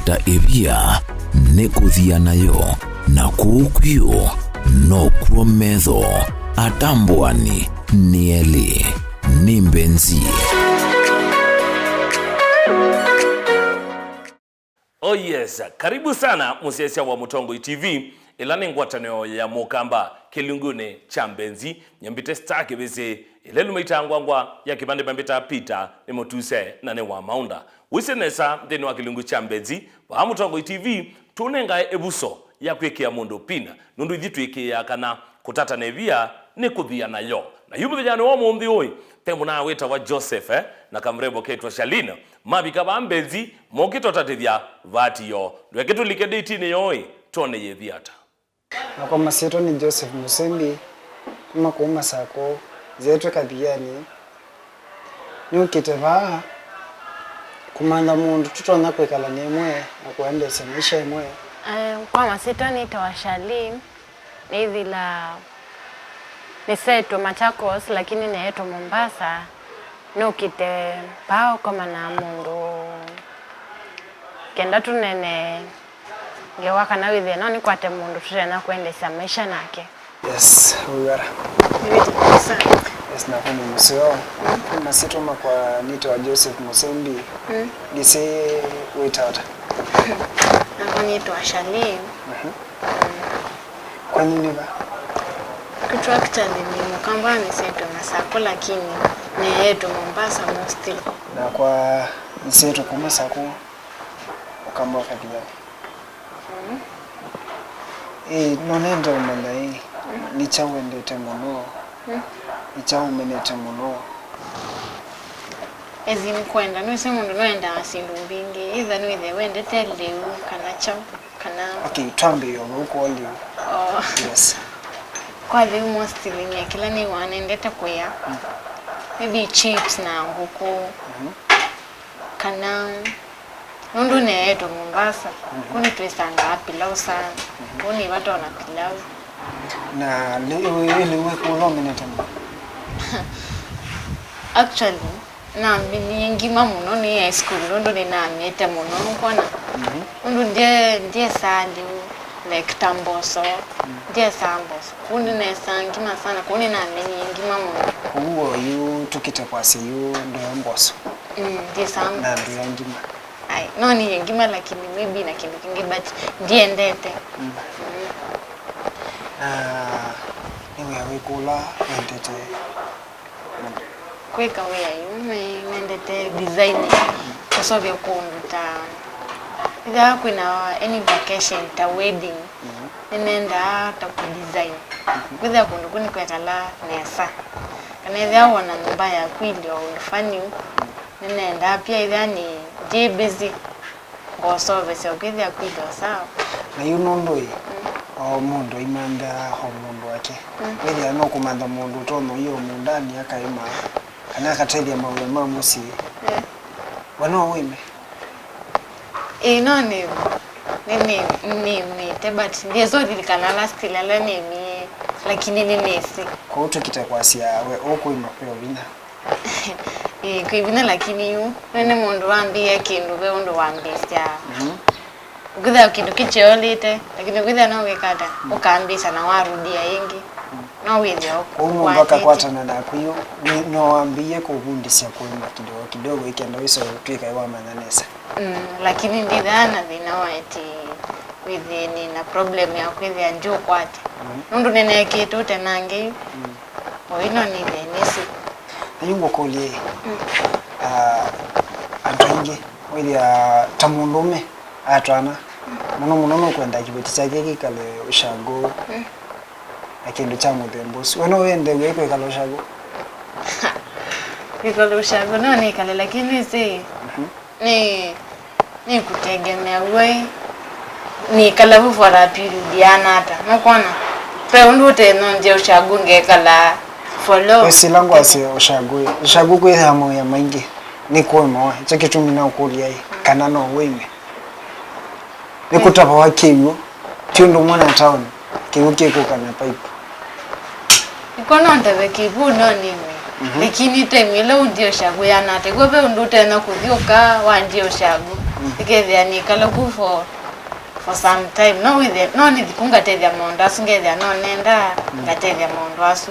kutata evia nekuthia nayo na kuukwiyo no kuo metho atambwani nieli ni Mbenzi. Oh yes, karibu sana musiesia wa Mutongo TV. Ilani ngwataneo ya mukamba kilungune cha Mbenzi nyambite stake bese ilelu meitangwangwa ya kibande bambita pita ni motuse na ne wa maunda wisenesa ndeni wa kilungu cha Mbenzi wa Mutongo TV tunenga ebuso ya kwekea mundu pina nundu thitwike kana kutata nevia ni kuthia nayo na yubu vijana wa mumbi oi temu na weta wa Joseph na kamrebo ketwa Sharlene mabika ba Mbenzi mokito tatithia vatiyo ndweketu likedeti ni yoi tone yethiata. Na kwa masito ni Joseph Musembi kuma kuuma sako zetu kathiani ni ukiteva kumanda mundu tutona kwekala nemwe na kuendesha maisha imwe. Kwa masito ni tawa Sharlene ni vila niseto Machakos lakini neeto Mombasa ni ukite pao kama na mundu kenda tunene ngewaka na withe no ni kwate mundu tutena kuendesha maisha nake. Yes, ugara. Yes, na kwa msio. Masito kwa nito wa Joseph Musembi. Gise witata. Na kwa nito wa Sharlene. Kwa nini ba? Kitu actually ni mukamba ni seto Masako lakini ni yetu Mombasa mostly. Na kwa niseto kwa Masako ukamba kathiani. Nonenda umana ni chawendete muno. Ni chawumenete muno. Ezi mkwenda nwese mundu noenda asindu mbingi either nwithe wendete leu kana chaw kana. Okay, twambe yo uko leu. Oh. Yes. Kwa leu mostly ni kila ni wanendete kuya. Maybe chips na nguku. Kana nundu neeto Mombasa. Kuni tuesanga pilau sana. Kuni watu wana pilau. Na leu kulo menete muno. Actually na mbili ngima muno ni high school nundu ni na miete muno kwana. Nundu ndiye sali like tamboso. Ndiye samboso. Kuni nesa ngima sana kuni na mbili ngima muno. Uwo yu tukite kwa si yu ndo mboso. Ndiye samboso. Na ndo ngima. Ai, no ni ngima lakini maybe na kindu kingi but ndiye ndete. Niwe wekula wendete. Kweka wea wendete design. Kusovya kunduta. Ida kuna any vacation ta wedding. Nenda ta ku design. Kweza kundu kuni kwekala nesa. Kana ida wana nyumba ya kwili au ndufani. Nenda pia ida ni je busy. Ngosove se kweza kwili sawa. Na yu nondoi. O mundu imanda ho mundu wake. Wili no kumanda mundu tono iyo mundani akaima. Kana katelia mawe mamusi. Wano wime. No ni but ndiye zodi likana last lala ni mi lakini ni nesi. Kwa uto kitakwasi we oko imapeo bina. Kuibina lakini yu nene mundu wambia kindu we undu wambisya. Ukitha kindu kicheolite lakini ukitha no wekata ukambisa na warudia yengi. No withia kwa mpaka kwatana na kuyo no wambie kubundisya kuima kidogo ikenda iso twika iwa mananesa. Lakini ndithana thina waiti withini na problem ya kwithia njoo kwate. Nundu nene kitu tenange. Oino ni denisi. Ayungo kolie. Antoinge withia tamundume atwana. Muno kwenda kibeti chake kikale ushago. Akindu cha muthembosi wono wende wekwe kaloshago. Kaloshago no ni kale lakini si ni kutegemea wewe ni kala vufora periodiana hata nakona pe undute no nje ushago ngekala follow silangu ase ushago kwe hamo ya maingi ni kwemo chake tumina ukulia kana no weme nikutapa wakiyo tindo mwana town kiuke kana pipe ikono ndebe kibuno nime lakini temile undio shagu yana te gobe undute na kudioka wa ndio shagu ikethia ni kaloku for some time no with it no ni kunga tethia mondo asu ngethia no nenda ngatethia mondo asu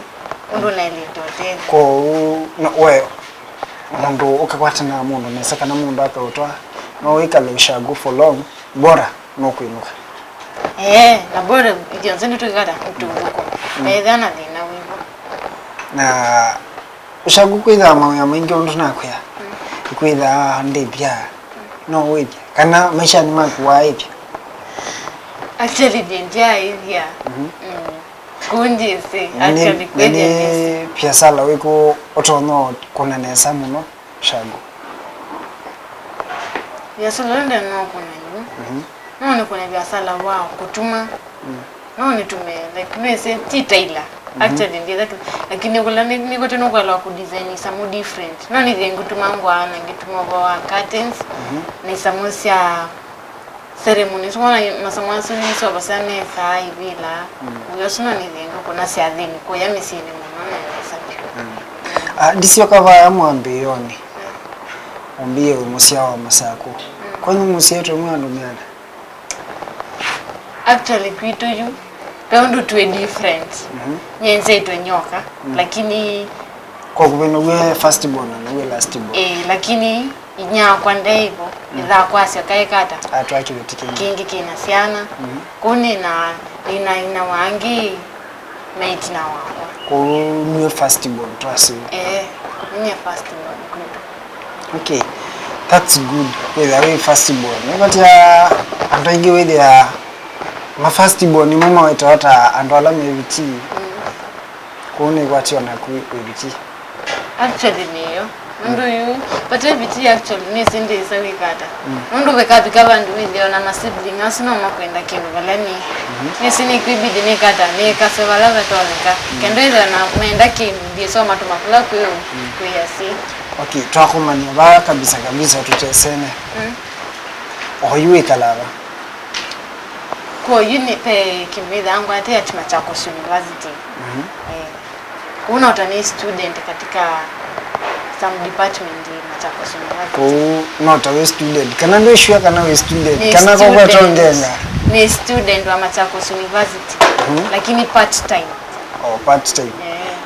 undu na ilitote ko no we mundu ukakwata na mundu nesa kana mundu akautwa no wikale ushago for long bora no kuinuka na bora ijonze ndio tukata uturuko ethana thina wivo na ushago kwitha mawya maingi undu nakwya kwitha ndebia no withia kana maisha ni makuwa ipya actually denja idea kundi si actually kwithia biashara wiko otono kuna nesa muno shago biashara ndio no kuna hiyo no ni kuna biashara wao kutuma no ni tume like no say titaila actually ndio that lakini kula niko tena kwa ku design some different no ni ngi tuma ngwa na ngituma kwa curtains ni samusia ceremonies wana masomo sini so basane saa hivi la uyo sina ni ngi kuna siadhini kwa ya misini mwana na sabi disio kava ya mwambioni ombie umusia wa masako kwani musia yetu mwana mwana actually kwitu you peundu tuwe different nyenze ito nyoka lakini kwa kuvenogwe first born na we last born lakini inya kwa ndaivo idha kwasya kaikata atwaki kingi kina siana kuni na ina wangi mate na wako kwa niwe first born trust niwe first born good okay that's good with the way first born but ya antoingi with ya ma first born mama wetu hata andola mebiti kuone kwati wana kuibiti actually niyo ndo you but ebiti actually ni sindi isawi kata ndo bekapi kava ndu ndio na ma sibling asino makwenda kindu balani ni sini kwibidi ni kata ni kasevala vetoleka kendo ile na mwenda kindu ndio soma tumakula kuyo kuyasi okay twakumanya ba kabisa tutesene oyuwe kalaba ko uni pe kimida yangu hata ya chuma chako university kuna utani student katika some department in Machakos University ko not a student kana ndio shua kana we student kana kwa tongenga ni student wa Machakos University lakini part time part time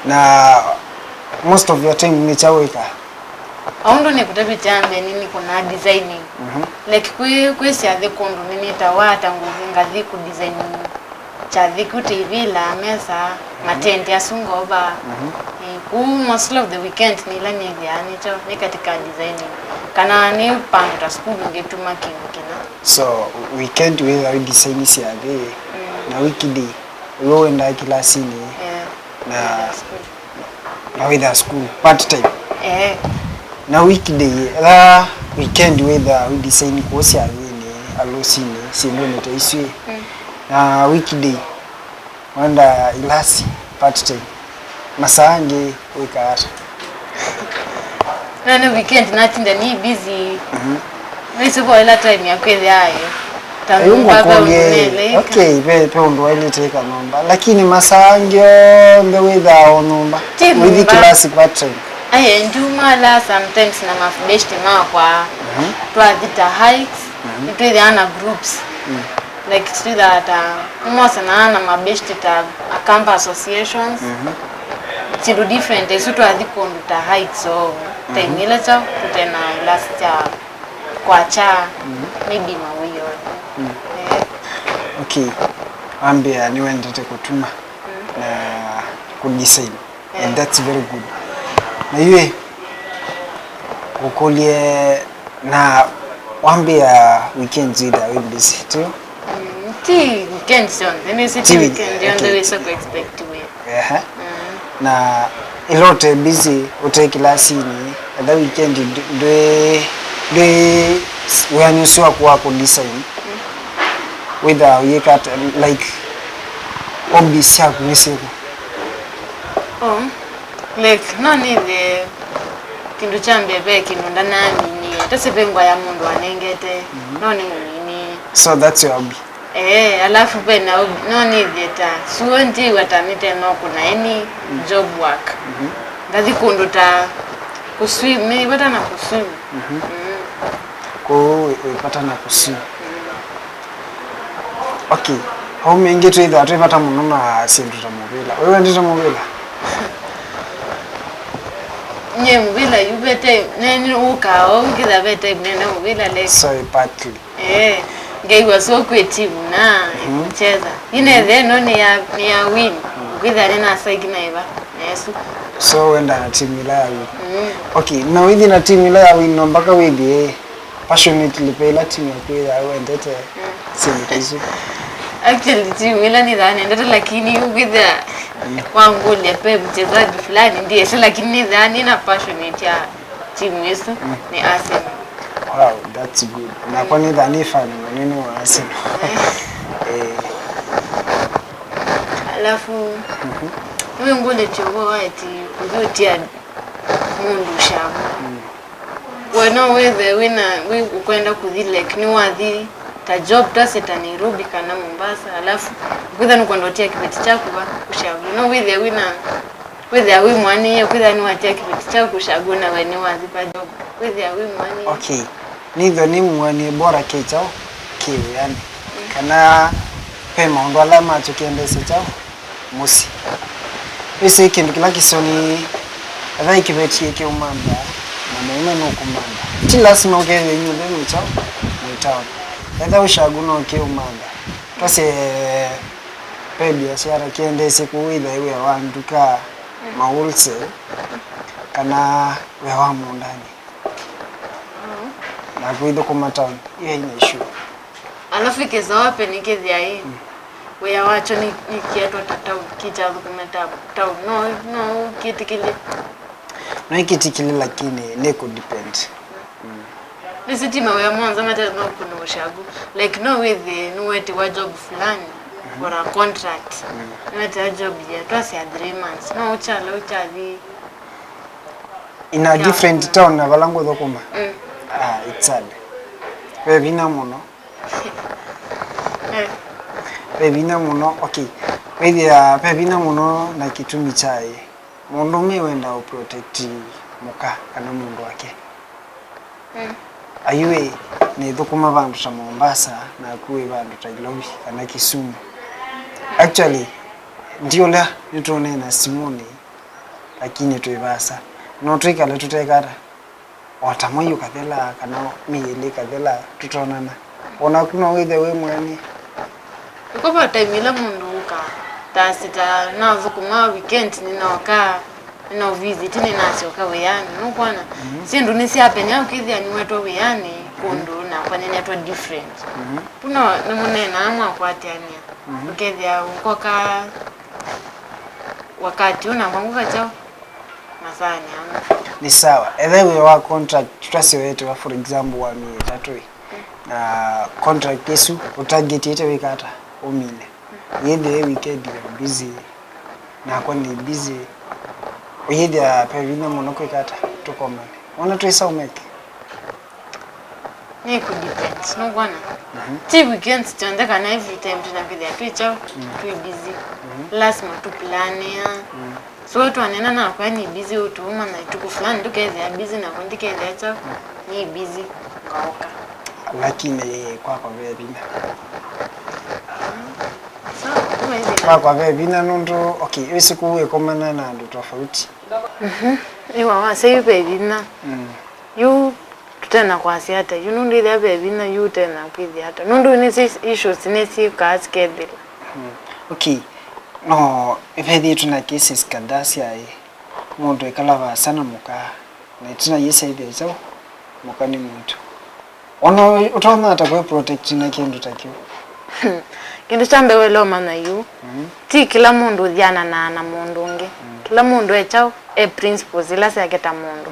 na most of your time ni chaweka aundo ni kutabitambe nini kuna designing like kwesi athe kondo nini tawata nguzinga dhiku design cha dhiku TV la mesa matende asungoba most of the weekend ni la ni yani cho ni katika designing kana ni panda school ngetuma kingu kina so weekend we design si ave na weekday wewe enda kilasini na with school part time na weekday la weekend weather we design course ya ni alosini sindo nitaiswi na weekday wanda ilasi part time masange wekata na weekend natinda ni busy nisipo ila time ya kweli hayo tangu okay pe ndo ile teka nomba lakini masange the weather on nomba with class part time njuma la sometimes na mafbeshte kwa twadita hikes nitwe ana groups like to that almost na mabeshte ta campus associations to different so twadhi konduta hikes so tengile cha kutena last kwa cha maybe mawiyo okay ambia ni wendete kutuma na kudesign and that's very good na yeye ukolie na wambia weekend zida we busy too ti weekend son then city weekend ndio ndio so expect to we na ilote busy ute kilasini the weekend de weanyusiwa kwa design whether you got like hobbies yako nisiku like no need the kindu chambebe kinunda nani ni tasebengwa ya mundu anengete no ni nini so that's your hobby alafu pe na no need that so ndi watamite no kuna any job work ngazi kunduta kuswim ni bata na kuswim ko wipata na kusiu. Okay, how mengi tu idha atipata muno na sindu ta mobila. Wewe ndita mobila? Nye mobila yubete neni ukao ngitha bete nena mobila like. So partly. Ngeiwa so kwetimu na mcheza. Ine theno ni ya win. Ngitha nena saiki na iba. Yesu. So wenda na timu ila ya win. Okay, na withi na timu ila ya win no mpaka withi passionately pe ila timu ya kwitha wendete sindu. Actually timu ila ni dhani ndata lakini ukitha wangu lepe mchezaji fulani ndiye sio, lakini ni dhani na passionate ya timu yesu ni Arsenal. Wow, that's good. Na kwa ni dhani fan nini wa Arsenal. Alafu wewe ngole chobo ati kuzotia mundu shabu. Wana wewe we ukwenda kudhilek ni wadhi ta job taseta Nairobi kana Mombasa, alafu kwitha nukondotia kibeti chako ba kushabu no whether we mwani kwitha ni watia kibeti chako kushabu na weni wadhi pa job whether we mwani. Okay, nitho ni mwani bora kechao kiwe yani kana pema ndo alama tukiendese chao musi ese kindu kila kisoni adai kibeti yake umanda na mume no kumanda ti lazima ukeze nyumba mchao mtao edha ushaguno ke umanda tose pe biashara kiendese kuwida iwe wanduka maulse kana wewa mundani na kuido kumatown hiyo ina issue. Alafu ikeza wape nikithia hii weya wacho ni kietwa tatau kichazo kumetabu tau no kitikili na kitikili lakini neko depend. Nisitima weya mwanza mata no kuna ushagu like no with nuweti wa job fulani for a contract nuweti wa job ya twasi ya 3 months no uchali in a different town na balango dokuma it's sad bebina muno bebina muno. Okay, wewe bebina muno na kitumi chai mundu wenda o protect muka kana mundu wake ayuwe ni thukuma bandu ta Mombasa na kuwe bandu ta Nairobi kana Kisumu. Actually ndio la nitone na Simoni lakini tuibasa no twikala tutekara watamoyo kathela kana miyele kathela tutonana ona kuna withe we mwani uko pa time ila mundu uka tasita na thukuma weekend ninoka no visit ni nasio ka weyani no kwana sindu ni siapenya ukithia ni weto weyani kundu na kwa nini atwa different puno ni munena amwa kwatiania ukithia ukoka wakati una kwanguka chao masani ama ni sawa either we wa contract tutasi wetu wa for example wa 3 na contract yesu utarget yete wikata umine yende weekend ya busy na kwa ni busy uyede pevina monoko ikata tukoma ona tuisa umeke ni ku depends no bwana ti weekends tuende kana every time tunapiga tuicha tu busy lazima tu plan ya so tu anena na kwa ni busy utuma na tuko fulani tukeze ya busy na kundike ya ni busy kaoka lakini kwa vebina kwa vebina nondo. Okay, wese kuwe komana na ndo tofauti iwa wa say vebina you tutena kwa siata you know ile vebina you tena kwithi hata nondo ni issues ni si ka schedule. Okay, no ifedi tuna cases kadasi ai mundu ikalava sana muka na tuna yesa ide zo muka ni mtu ona utaona atakwe protect na kindu takio kindu chambe welo mana yu ti kila mundu jana na mundu nge kila mundu echao principles ila saketa mundu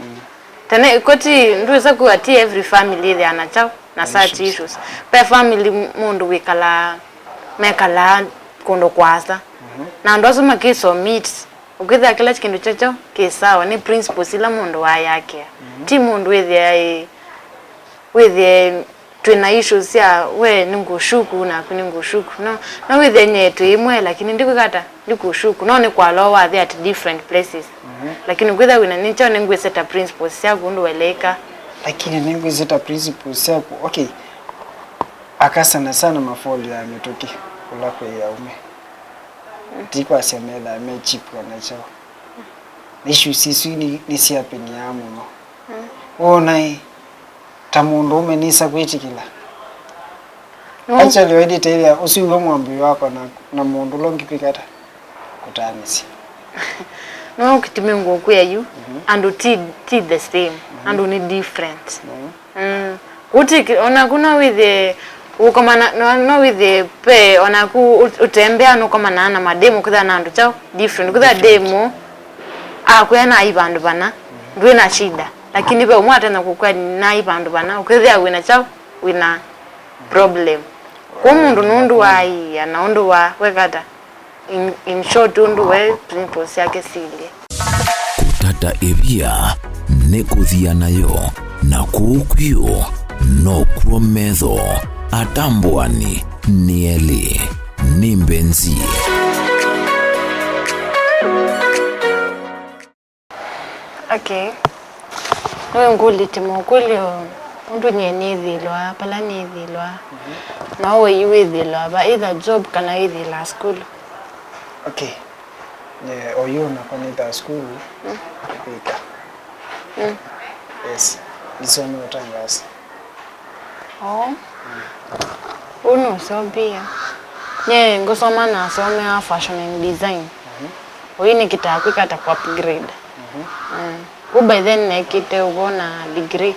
tena ikoti nduweza kuati every family they anachao na such issues pe family mundu wikala mekala kondo kwasa na ndo asoma kiso meet ukitha kila kindu chocho kisawa ni principles ila mundu wa yake ti mundu with twina issues ya we ningushuku na kuningushuku no with nyetu imwe lakini ndikukata ndikushuku no ni kwa lower they at different places lakini kwitha wina nicho ningwe set principles ya gundu weleka lakini ningu zita principles yako okay akasana sana mafoli ya metoki kula kwa ya ume tiko asemela amechipu anachao nishu sisi ni siape ni amu no ona tamundo ume nisa kwitikila actually wedi telia usiwe mwambi wako na mundu longi pikata kutanisi no kitime ngoku ya you and ti the same and ni different kuti ona kuna with the ukomana no with the pe ona ku utembea no kama na mademo kudha na ndo chao different kudha demo kuyana ibandu bana ndwe na shida lakini be umwata na kukwa na ibandu bana ukithia wina chao wina problem kumundu nundu wai anaundu wa wekata in short undu we principles yake sile kutata ebia nekuthia nayo na kuukwiyo no kuometho atambwani nieli ni Mbenzi. Okay. Wewe nguli timo kweli undu nyenithilwa pala nithilwa na wewe iwithilwa ba either job kana ithila school. Okay. Oyo na kwanita school pika. Yes. Nisome utangasi. Uno so pia. Ngosoma na some fashion and design. Oyini kitakwika ta upgrade. By then nekite ubona degree.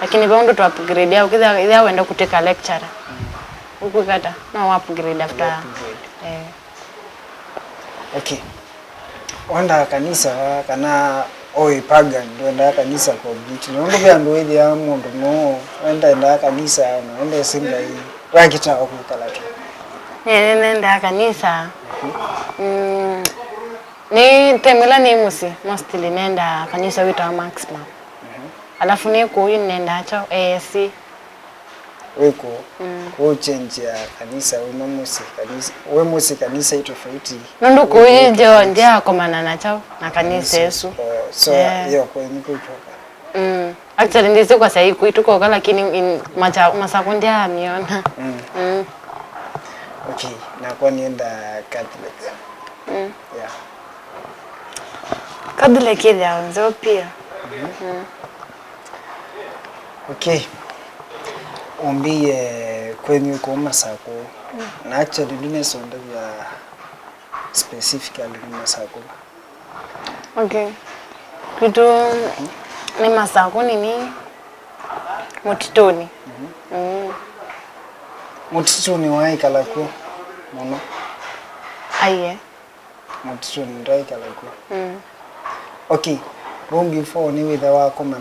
Lakini bondo to upgrade ya ukidha wenda kuteka lecturer. Ukukata na upgrade after. Okay. Wanda kanisa kana oi pagan wenda kanisa kwa biti. Ndo bya ndo ile ya mundu no wenda kanisa no wenda simba hii. Rakita okukala tu. Nenda kanisa. Ni temela ni musi mostly nenda kanisa wita maximum. Alafu niko nenda acha ASC. Weko ko change ya kanisa we musi kanisa itofauti. Ndo ko nje ndia komana na chao na kanisa Yesu. So hiyo kwa niko choka. Actually ndise kwa sahi kuituko lakini masakundia miona. Okay, na kwa nienda Catholic. Yeah. Catholic ile nzo pia. Okay. Ombi kwenye kwa masako. Na actually dine sonda ya specifically masako. Okay. Kitu ni masako nini? Mutitoni. Mutitoni wai kalako. Mono. Aye. Mutitoni ndai kalako. Okay. Long before ni witha wako na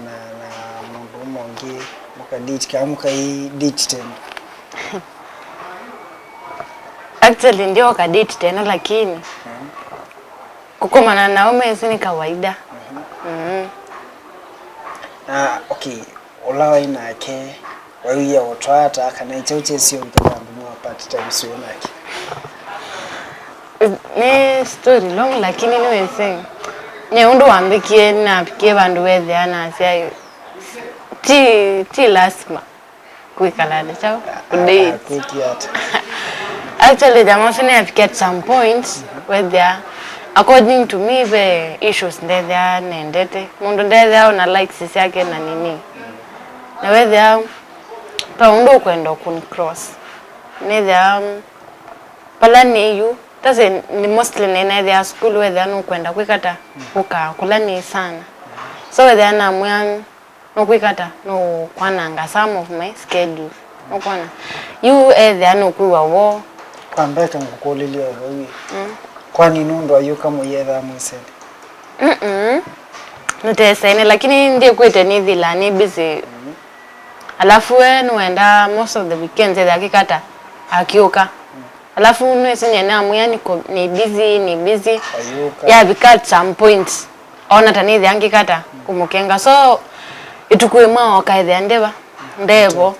mundu mongi mukadit kamuka hii ditch tena. Actually ndio kadate tena lakini kukomana na ume ni kawaida. Okay. Olawa inake wewe ya otwata kana ichoche sio mtabandu mwa part time sio nake. Ni story long lakini niwe saying ne undu wambikie na pikie bandu wethe ana sia ti lasma kuikalada chao kudate Kukiata. actually the most ne at some point where there according to me the issues there nendete mundu there na like sisi yake na nini na where there pa undu kwenda kun cross ne there pala ni you tase ni mostly ne there school where there no kwenda kwikata uka kulani sana so where there na mwan no kwikata no kwananga some of my schedule no kwana you there no kuwa wo Kwambeka ngukolelea wewe. Kwani nundo ayo kama yetha mwisele. Nutesene lakini ndiye kwete ni dhila ni busy. Alafu we nuenda most of the weekends akikata akiuka. Alafu nuesenye na amuya ni busy. Ayuka. Yeah, because some point ona tani angikata kumukenga so itukue mwa kaide ndeba ndebo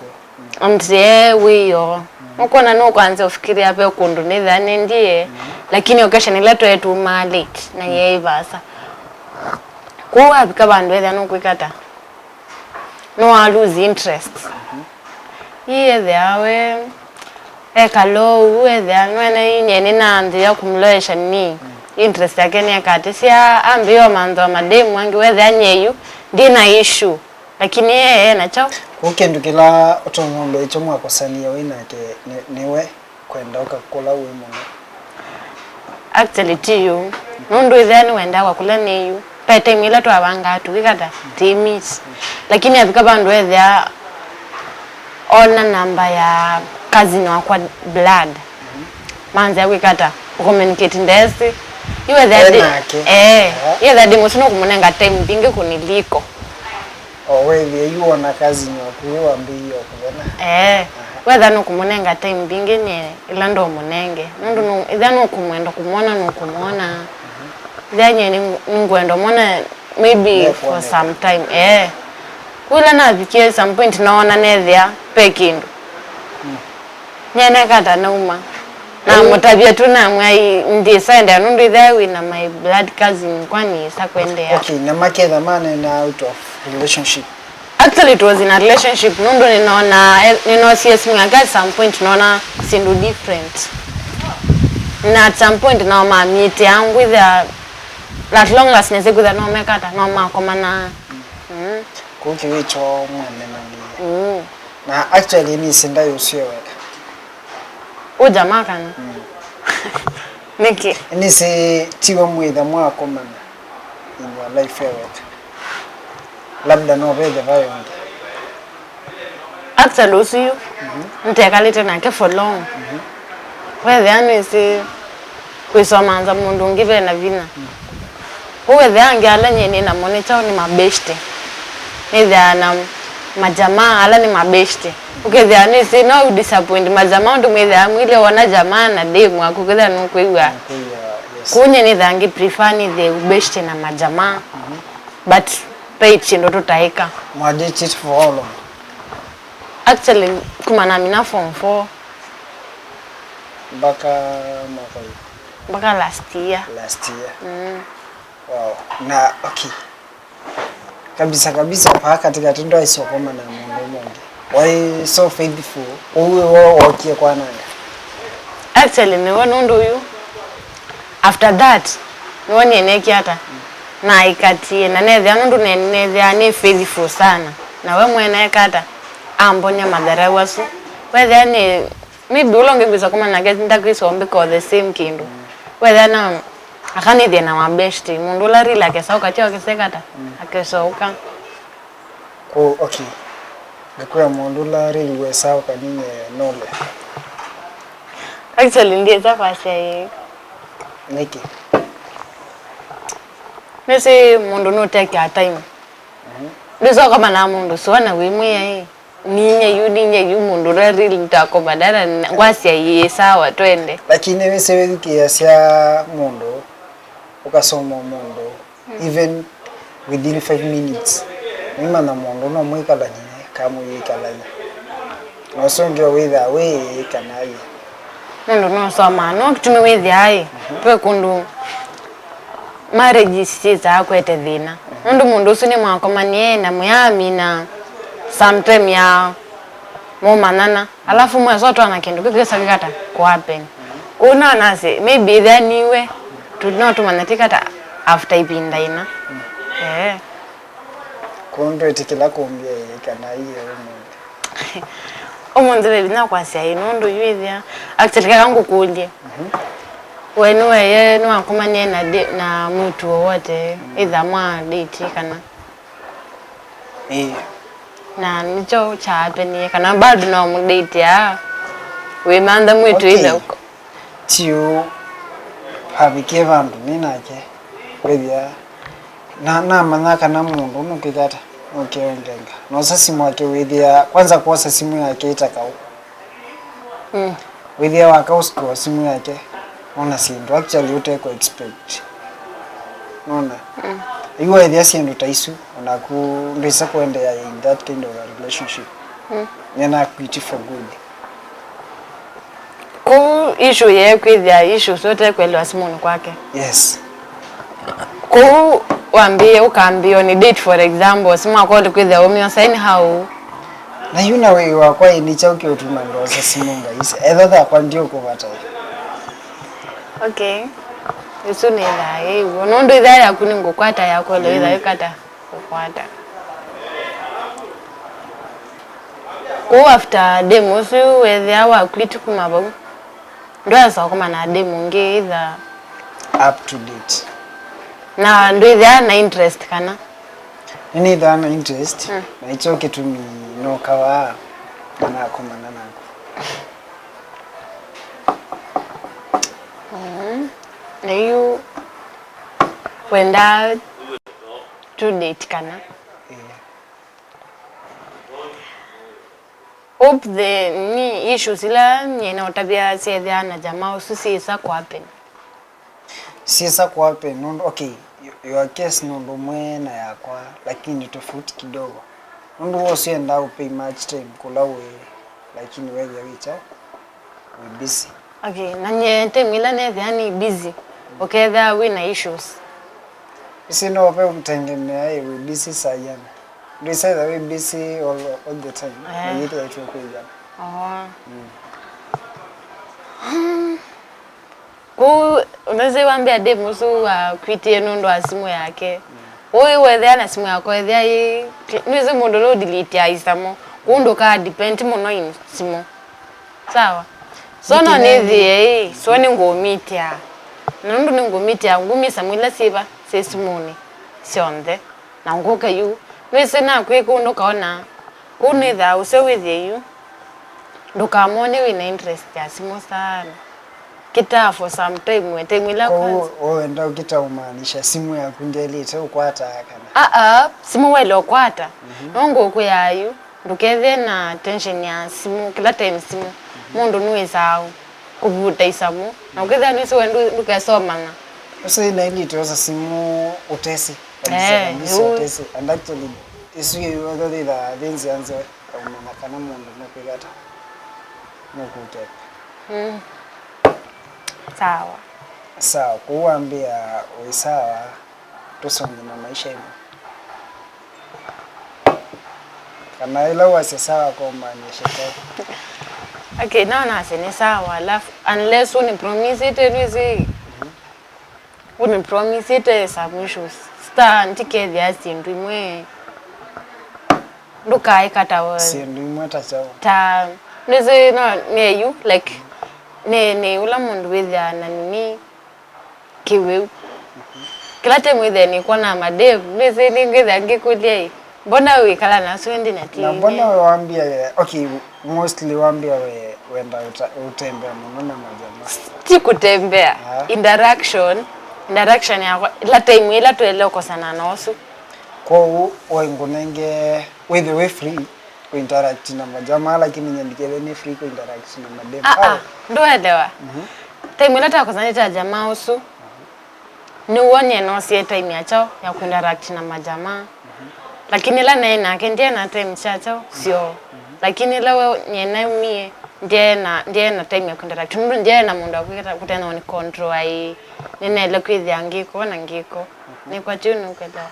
amtie wiyo ukona no kwanza ufikiria hapo kundu ni dhani ndiye lakini occasion leto yetu ma late na yeye basa kwa bika bandu ethano kwikata no lose interest. Iye there ekalo we there nwene inyeni nandi ya kumlesha ni interest yake ni akati sia ambiyo manzo mademu wangi we there nyeyu ndina issue lakini yeye nacho ukendukila otomombe icho mwakosania winake niwe kwenda ukakula we muno actually tiyo nundu then wenda wakula neyu pete mila to abanga tukikata timis lakini afika bandu there ona namba ya cousin wakwa blood manza wikata communicate ndesi iwe that iwe that musino kumunenga time binge kuniliko wewe yuona kazi nyokuwa mbiyo kubona whether no kumunenga time binge ne ilando munenge nundu no either no kumwenda kumona no kumona then ngwendo mona maybe for some time kula na bikie some point naona nethia pekindu nyene kata nauma na mutabia tu na mwai ndisenda nundu ithawi na my blood cousin kwani isa kwendea okay na maketha mane na out of relationship actually it was in a relationship nundu nino CS mwanga at some point naona sindu different na at some point na ma meet yangu with that long as nese kutha no mekata no makomana kuki wicho mwene na actually ni sinda yusio weka ujamaa kana niki ni se tiwa mwitha mwakomana in your life weka labda no bede vayo actually usiyo ntekalite nake for long whether yani si kwisomanza mundu ngive na vina whether yangi ala nyeni na monitor ni mabeshte either na majamaa ala ni mabeshte ukethia ni si no disappoint majamaa ndu mwithia mwile wana jamaa na demu akukethia no kuigwa kunye ni thangi prefer ni the beshte na majamaa but pay chindo tutaika mwadate it for how long actually kumana mina form 4 baka last year wow na okay kabisa pa katika tendo isokoma na mungu mungu why so faithful uwe wakie kwa nani actually ni wonundu yu after that ni woni eneki hata na ikatie na nethia nundu nethia ni faithful sana na we mwene kata ambonya madhara wasu whether ni maybe ulonge bisa kama na get ndakriso because the same kindu whether na akani dia na mabesti mundu la rila ke sauka chao kisekata akesauka ko okay ngakwa mundu la rili we sauka ninye nole actually ndiye zafashe neki nese mundu no take your time ndizo kama na mundu sona wimwe yai ninye yu mundu la rili ntako badala ngwasia yi sawa twende lakini wewe kiasi mundu ukasoma mundu even within 5 minutes mima na mundu no mwikala nyine kama yikala no songe witha we kanayi mundu no soma no kitume witha ai pe kundu marriage siza kwete thina mundu usune mwakomanie na muyami na sometime ya momanana alafu mwezoto anakindu kikisa kikata ko happen una nase maybe then iwe tunatumanatikata after ipinda ina kondo etikila kumbia kana hiyo omuntu bebina kwasia inondo yuithia actually kangu kulie wenu ye no akomanye na mtu wote either mwa date kana na nicho cha happen kana bado na mu date ya we manda mwitu ile uko tio habikie vandu ninake wethia na manaka na mundu nukikata nukiengenga no simu yake wethia kwanza kuosa simu yake itakau wethia wakausko simu yake ona sindu actually uteko expect nona iwe wethia sindu taisu ona ku ndisa kuendea in that kind of a relationship yana quit for good ko issue ye kwithia issue sote kwelewa simu kwake yes ko wambie ukaambio ni date for example simu kwa kwithe umio sign how na yuna we wa kwa ni chauke utuma ndo sasa simunga isi etha kwa ndio kuvata okay isu ni thae wonondo itha ya kuni ngukwata yako le itha ikata kukwata ko after demo so whether our critical mabo ndo asa kama na demo nge itha up to date na ndo itha na interest kana ni itha na interest na icho kitu mi no kawa na komana nako na you wenda to date kana hope the ni issues ila nyena utabia siedha na jamaa ususisa kwa happen sisa kwa happen no okay your case no mwe na yakwa lakini tofauti kidogo ndo wose enda pay much time kulawe lakini wewe wicha we busy okay na nyete mila ne yani busy okay there we na issues sino wape kutengemea we busy sayana do say that we busy all the time na yete ya chuo kuja ku unaweza waambia demo so kwitie nondo asimu yake wewe wethe na simu yako wethe niweze mundu lo delete ya isamo kundo ka depend muno in simu sawa so no nithi so ni ngomitia nundu ni ngomitia ngumi samwila siba sesimuni sionde na ngoka yu wese na kwe kundo kaona kunitha usewithi yu ndukamone wina interest ya simu sana kita for some time wete mwila kwanza enda ukitaumanisha simu ya kundelete ukwata kana simu wele ukwata nongo kuyayu ndukethe na tension ya simu kila time simu mundu nuisau kuvuta isamu na ukethe nuisi wendu ndukesoma na so ina ili toza simu utesi utesi and actually isu whether the things anze umana kana mundu nokugata nokutepa sawa kuambia usawa tusonge na maisha yenu kama ila wase sawa kwa maanisha kwa okay now na sene sawa alafu unless uni promise it nizi uni promise it submissions sta ntike vya sindu imwe nduka ikata wa sindu imwe ta nizi no ne you like ne ula mundu withia na nini kiwe kila time withia ni kwa na madev nizi ningeza ngikulia mbona wikala na swendi na TV na mbona waambia okay mostly waambia wenda utembea muno na majamaa si kutembea interaction ya la time ila tuelewa kwa sana nosu kwa wengunenge with the way free ku interact na majamaa lakini nyandikele ni free ku interact na madem ndo elewa time ila takozanita jamaa usu ni uone no si time ya chao ya ku interact na majamaa lakini la naina kendia na time chacho sio lakini la nyena mie ndiye na time ya kuinteract ndu ndiye na mundu akuketa kutena ni control ai nina ile kwithia ngiko na ngiko ni kwa tune ukela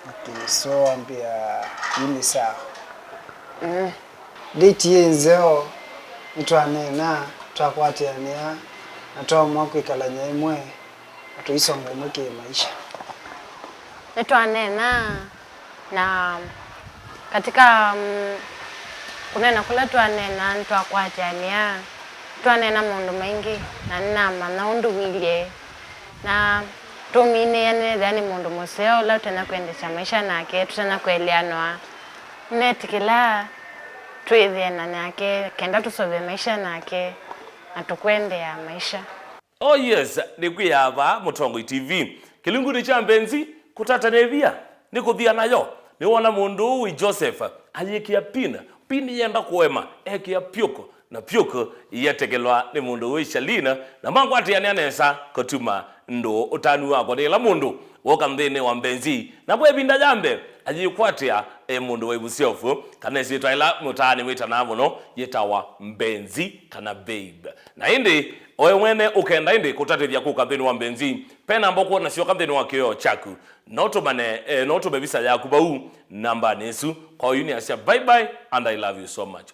okay so ambia yini sawa date yenzeo mtwane na twakwatiania atoa mwako ikalanya imwe atuisonga mweke maisha nitwane na katika kunena kula twanena ntwakwatiania twanena mundu maingi na nama na undu wile na tumine yani dhani mundu museo la tena kuendesha maisha nake tutana kueleanwa netikila twithiana nake kenda tusove maisha nake na tukwendea maisha oh yes ni kuyava Mutongo TV kilunguni cha Mbenzi kutatanevia ni kuthia nayo ni wona mundu wi Joseph ayikia pini yenda kuema ekia pyuko na pyuko yetegelwa ni mundu wi Sharlene na mangwati ya nesa kutuma ndo utanu wako ni la mundu woka mthini wa Mbenzi na bwe binda jambe ajikwatia mundu wa Busiofu kana isitwa ila mutani wita na muno yetawa Mbenzi kana babe. Na indi oyo mwene ukenda indi kutatithia ku kampeni wa Mbenzi pena mboko na sio kampeni wa kio chaku noto mane noto bebisa yaku bau namba nesu kwa yuni asia bye bye and I love you so much.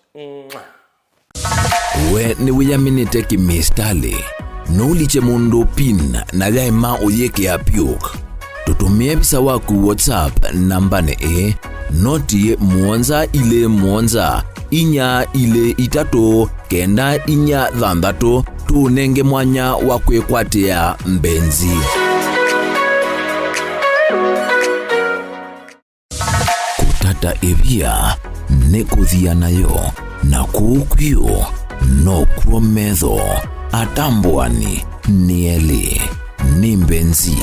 We ni wiyaminite kimistali nuliche mundu pin na yaima oyeke apiok tutumie bisa waku WhatsApp namba ne noti muonza ile muonza inya ile itato kenda inya thandato tunenge mwanya wakwekwatia Mbenzi. Kutata ebia nekuthia nayo na kukwio no kuometho atambwani ni Eli ni Mbenzi.